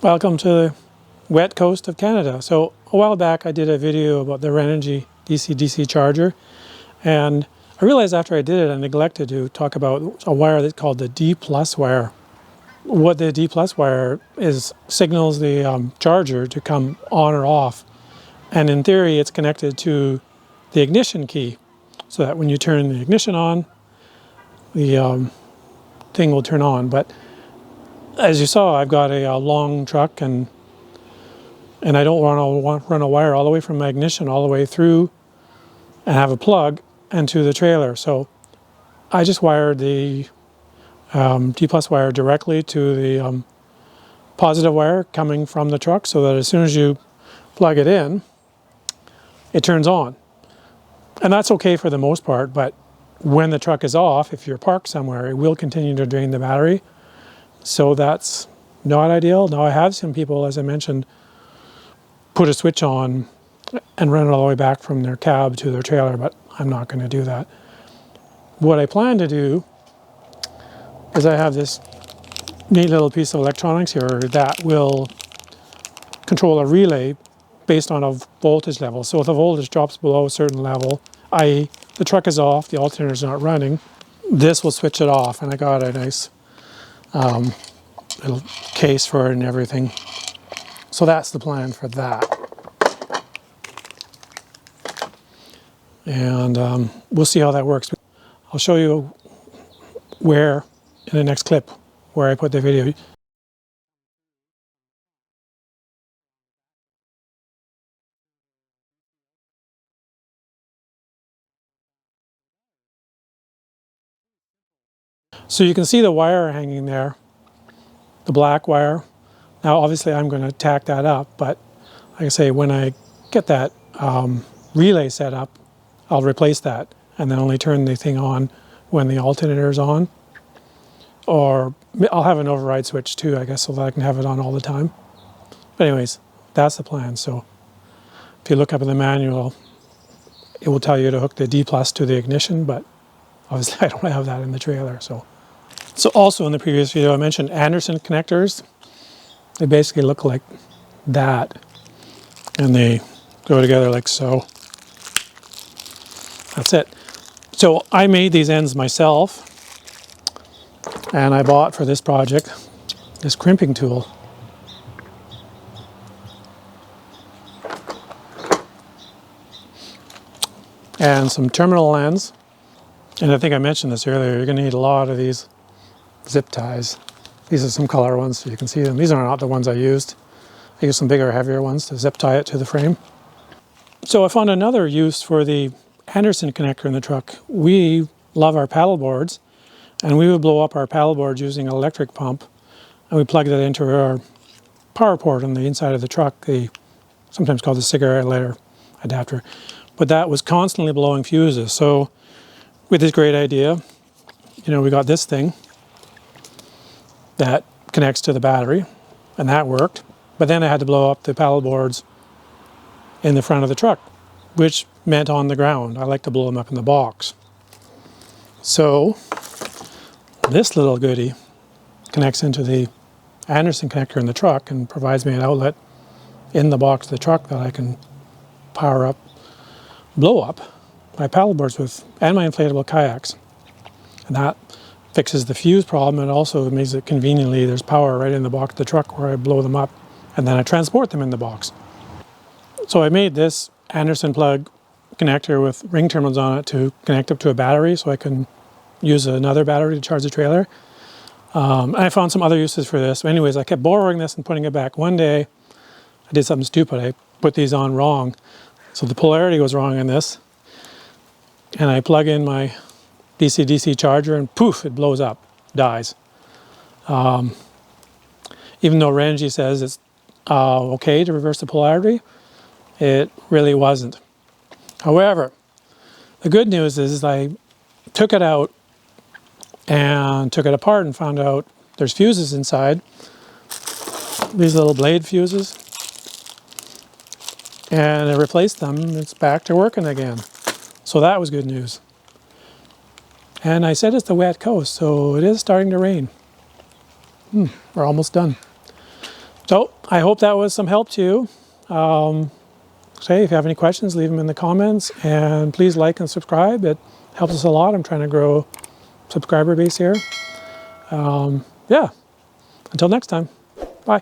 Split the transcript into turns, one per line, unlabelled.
Welcome to the wet coast of Canada. So a while back I did a video about the Renogy DC charger, and I realized after I did it I neglected to talk about a wire that's called the D+ wire. What the D+ wire is signals the charger to come on or off, and in theory it's connected to the ignition key, so that when you turn the ignition on, the thing will turn on. But as you saw, I've got a long truck, and I don't want to run a wire all the way from my ignition all the way through and have a plug into the trailer. So I just wired the D+ wire directly to the positive wire coming from the truck, so that as soon as you plug it in, it turns on. And that's okay for the most part, but when the truck is off, if you're parked somewhere, it will continue to drain the battery. So that's not ideal. Now I have some people, as I mentioned, put a switch on and run it all the way back from their cab to their trailer, but I'm not going to do that. What I plan to do is I have this neat little piece of electronics here that will control a relay based on a voltage level. So if the voltage drops below a certain level, i.e. the truck is off, the alternator is not running, this will switch it off. And I got a nice little case for it and everything. So that's the plan for that. And we'll see how that works. I'll show you where, in the next clip, where I put the video. So you can see the wire hanging there, the black wire. Now obviously I'm going to tack that up, but like I say, when I get that relay set up, I'll replace that and then only turn the thing on when the alternator is on. Or I'll have an override switch too, I guess, so that I can have it on all the time. But anyways, that's the plan. So if you look up in the manual, it will tell you to hook the D+ to the ignition, but obviously I don't have that in the trailer. So also in the previous video I mentioned Anderson connectors. They basically look like that, and they go together like so. That's it. So I made these ends myself, and I bought for this project this crimping tool. And some terminal ends. And I think I mentioned this earlier, you're going to need a lot of these zip ties. These are some color ones so you can see them. These are not the ones I used. I used some bigger, heavier ones to zip tie it to the frame. So I found another use for the Anderson connector in the truck. We love our paddle boards, and we would blow up our paddle boards using an electric pump, and we plugged it into our power port on the inside of the truck, the sometimes called the cigarette lighter adapter. But that was constantly blowing fuses. So with this great idea, we got this thing that connects to the battery, and that worked. But then I had to blow up the paddle boards in the front of the truck, which meant on the ground. I like to blow them up in the box. So this little goodie connects into the Anderson connector in the truck and provides me an outlet in the box of the truck that I can power up, blow up my paddle boards with, and my inflatable kayaks. And that fixes the fuse problem, and also makes it conveniently, there's power right in the box of the truck where I blow them up, and then I transport them in the box. So I made this Anderson plug connector with ring terminals on it to connect up to a battery, so I can use another battery to charge the trailer. And I found some other uses for this. Anyways, I kept borrowing this and putting it back. One day, I did something stupid. I put these on wrong. So the polarity was wrong in this. And I plug in my DC charger, and poof, it blows up, dies. Even though Renogy says it's okay to reverse the polarity, it really wasn't. However, the good news is I took it out and took it apart and found out there's fuses inside, these little blade fuses, and I replaced them. It's back to working again. So that was good news. And I said it's the wet coast, so it is starting to rain. We're almost done. So I hope that was some help to you. Say, if you have any questions, leave them in the comments, and please like and subscribe. It helps us a lot. I'm trying to grow subscriber base here. Yeah, until next time, bye.